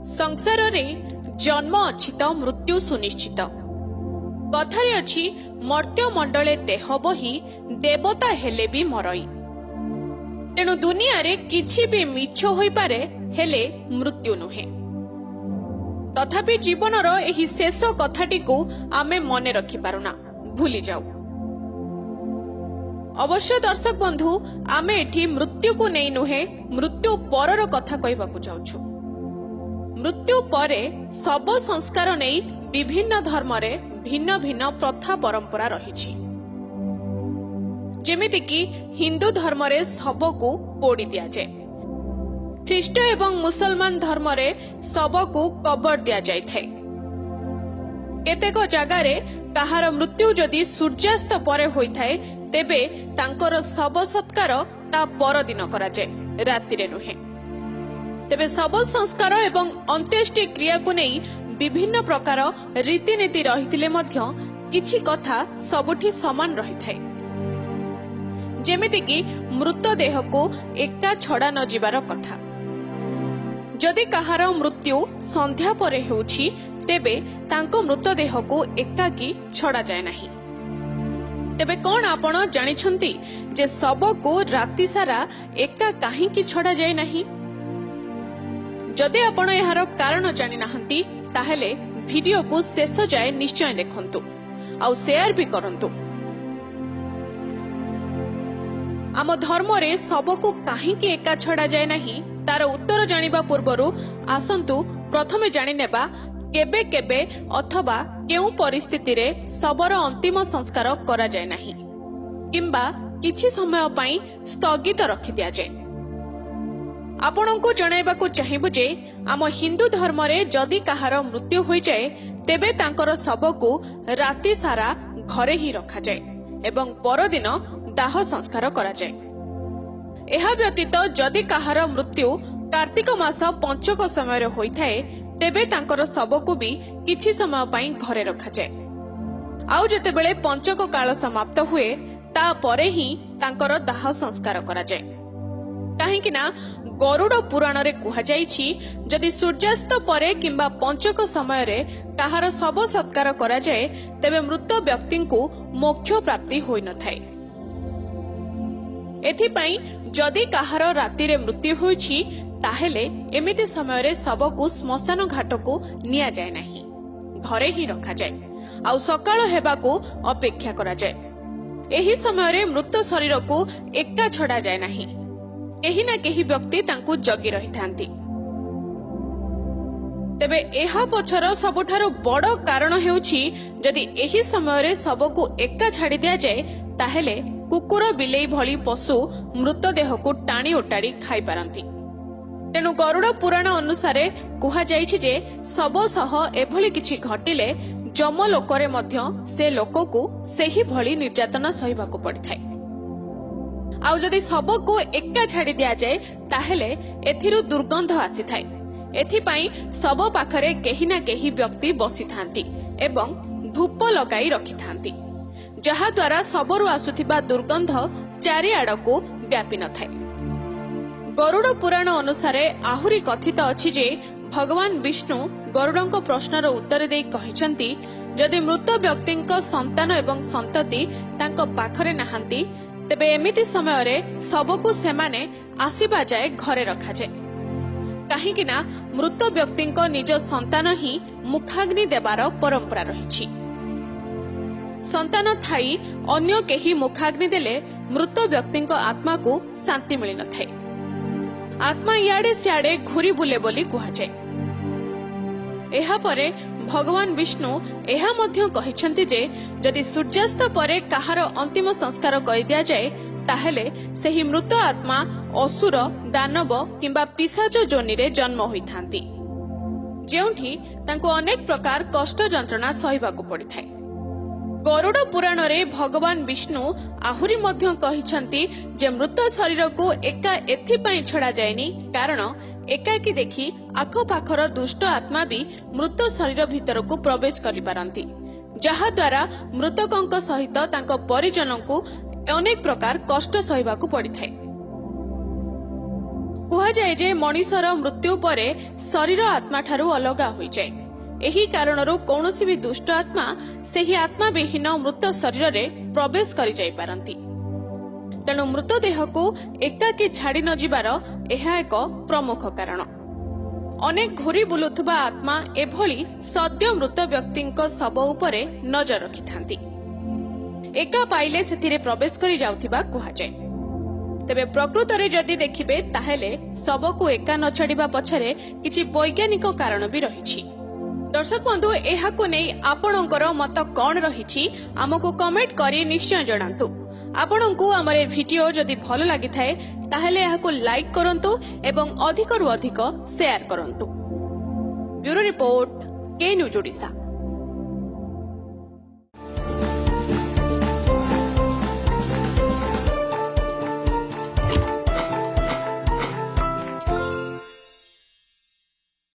संसार रे जन्म अच्छी तो मृत्यु सुनिश्चित। कथारे अच्छी मर्त्य मंडले देह बही देवता हेले भी मरई। तेणु दुनिया रे किछि भी मिछ होई पारे हेले मृत्यु नुहे। तथापि जीवनर एही शेष कथाटी को आमे मने रखि पारुना, भूली जाऊ। अवश्य दर्शक बंधु, आमे एठी मृत्यु को नहीं नुहे, मृत्यु परर कथा कहबाकू जाउछु। मृत्यु परे शव संस्कार नहीं विभिन्न धर्म रे भिन्न भिन्न प्रथा परंपरा रही। जेमिति कि हिंदू धर्म रे शव को पोड़ी दिया जाए, ख्रीष्ट एवं मुसलमान धर्म रे शव को कबर दिया जाय थाए। केतेक जगार कहार मृत्यु जदि सूर्यास्त परे होई थाए तेबे तांकर शव सत्कार ता पर दिन करा जाए, राति रे नुहे। तेबे शव संस्कार एवं अंत्येष्टि क्रिया को नहीं विभिन्न प्रकार रीतिनीति रहितिले मध्य किछि कथा सबुठी समान रही थाए। जेमिति कि मृतदेह को एका छड़ा न जिबार कथा। जदि कहार मृत्यु संध्या परे हेउछि तेबे तांको मृतदेह को एकाकी छड़ा जाय नाही। तेबे कोन आपण जानिछंती जे शव को राति सारा एका काहींकी छड़ा जाय नाही? जदि आपण एहार कारण जानि नाहंती ताहेले वीडियो को शेष जाए निश्चय देखंतु आउ शेयर भी करंतु। आम धर्म रे शव को काहींकी एका छड़ा जाय नाही तार उत्तर जानिबा पूर्वरु आसंतु प्रथमे जानि नेबा केबे केबे अथवा केउ परिस्थिति रे शवर अंतिम संस्कार करा जाय नाही किंबा किछि समय पई स्थगित रखि दिया जाय। आपनको जणाइबाकू चाहिबु जे आम हिंदू धर्म रे जदि कहार मृत्यु होई जाए तेबे तांकर शव को राति सारा घरे ही रखा जाए एवं परदिन दाह संस्कार करा जाए। एहा व्यतीत जदि कहार मृत्यु कार्तिक मास पंचक समय रे होई थाए तेबे तांकर शव को भी किछि समय पई घरे रखा जाए। आउ जेतेबेले पंचक काल समाप्त हुए ता परे ही तांकर दाह संस्कार करा जाए। काहेकि ना गरुड़ पुराण रे कुहा जाइछि जदि सूर्यास्त परे किंबा पंचक समय रे कहार शव सत्कार करा जाए तेबे मृत व्यक्ति को मोक्ष प्राप्ति होई न थाए। एथिपाई जदि कहार राति रे मृत्यु होइछि ताहेले एमिति समय रे शव को श्मशान घाट को निया जाए नाही, घरे ही रखा जाए आउ सकाळ हेबा को अपेक्षा करा जाए। एही समय रे मृत शरीर को एका छड़ा जाए नाही, केही ना केही व्यक्ति तांकु जगी रही थांती। तेबे एहा पछर सबुठारो बड़ कारण हेउछि जदि एही समय रे शव को एका छाड़ी दिया जाए ताहेले कुकुर बिलेई भली पशु मृतदेह को टाणी ओटाड़ी खाई पारंती। तेणु गरुड़ पुराण अनुसारे कुहा जाइछि जे शव सह एभली किछि घटिले जम लोकरे मध्य से लोक को सेही भली निर्यातना सहिबाकू पड़िथाय। आउ जदि शव को एका छाड़ी दिया जाए ताहेले एथिरु दुर्गंध आसी थाए। एथिपाई शव पाखरे केही ना केही व्यक्ति बसी थांती एवं धूप लगाई रखि थांती, जहा द्वारा शवरु आसुथिबा दुर्गंध चारिआड़ को व्यापी न थाए। गरुड़ पुराण अनुसारे आहुरी कथित अछि जे भगवान विष्णु गरुड़ଙ୍କ प्रश्नर उत्तर देई कहिसंती जदि मृत व्यक्तिଙ୍କ संतान एवं संतति तांको पाखरे नाहांती तेबे एमिति समय रे शव को सेमाने आसीबा जाए घरे रखा जाए। काहेकि ना मृत व्यक्तिଙ୍କ निज संतान ही मुखाग्नि देवार परंपरा रहिछि। संतान थाई अन्य केही मुखाग्नि देले मृत व्यक्तिଙ୍କ आत्मा को शांति मिलि न थाए। आत्मा याडे सियाडे घुरी बुले बोली कुहा जाए। एहा परे भगवान विष्णु एहा मध्य कहिसंती जे जदि सूर्यास्त परे कहार अंतिम संस्कार करि दिया जाए ताहेले सेही मृत आत्मा असुर, दानव किंबा पिशाच जोनि रे जन्म होई थांती, जेउठी तांको अनेक प्रकार कष्ट जंत्रणा सहिबाकू पड़िथाय। गरुड़ पुराण रे भगवान विष्णु आहुरी मध्य कहिसंती जे मृत शरीर को एका एथिपाई छड़ा जाएनी कारण एकाकी देखि आखपाखर दुष्ट आत्मा भी मृत शरीर भीतर को प्रवेश करि पारंती, जहा द्वारा मृतकଙ୍କ सहित तांको परिजन को अनेक प्रकार कष्ट सहिबाकू पड़िथाय। କୁହାଯାଏ ଯେ ମଣିଷର ମୃତ୍ୟୁ ପରେ ଶରୀର ଆତ୍ମା ଠାରୁ ଅଲଗା ହୋଇଯାଏ। ଏହି କାରଣରୁ କୌଣସି ବି ଦୁଷ୍ଟ ଆତ୍ମା ସେହି ଆତ୍ମାବିହୀନ ମୃତ ଶରୀରରେ ପ୍ରବେଶ କରିଯାଇପାରନ୍ତି। ତେଣୁ ମୃତଦେହକୁ ଏକାକୀ ଛାଡ଼ି ନ ଯିବାର ଏହା ଏକ ପ୍ରମୁଖ କାରଣ। ଅନେକ ଘୁରି ବୁଲୁଥିବା ଆତ୍ମା ଏଭଳି ସଦ୍ୟ ମୃତ ବ୍ୟକ୍ତିଙ୍କ ଶବ ଉପରେ ନଜର ରଖିଥାନ୍ତି। ଏକା ପାଇଲେ ସେଥିରେ ପ୍ରବେଶ କରି ଯାଉଥିବା କୁହାଯାଏ। ତେବେ ପ୍ରକୃତରେ ଯଦି ଦେଖିବେ ତାହେଲେ ଶବକୁ ଏକା ନ ଛାଡ଼ିବା ପଛରେ କିଛି ବୈଜ୍ଞାନିକ କାରଣ ବି ରହିଛି। ଦର୍ଶକ ବନ୍ଧୁ, ଏହାକୁ ନେଇ ଆପଣଙ୍କର ମତ କଣ ରହିଛି ଆମକୁ କମେଣ୍ଟ କରି ନିଶ୍ଚୟ ଜଣାନ୍ତୁ। ଆପଣଙ୍କୁ ଆମର ଏ ଭିଡିଓ ଯଦି ଭଲ ଲାଗିଥାଏ ତାହେଲେ ଏହାକୁ ଲାଇକ୍ କରନ୍ତୁ ଏବଂ ଅଧିକରୁ ଅଧିକ ସେୟାର କରନ୍ତୁ। Bureau report, K news Odisha.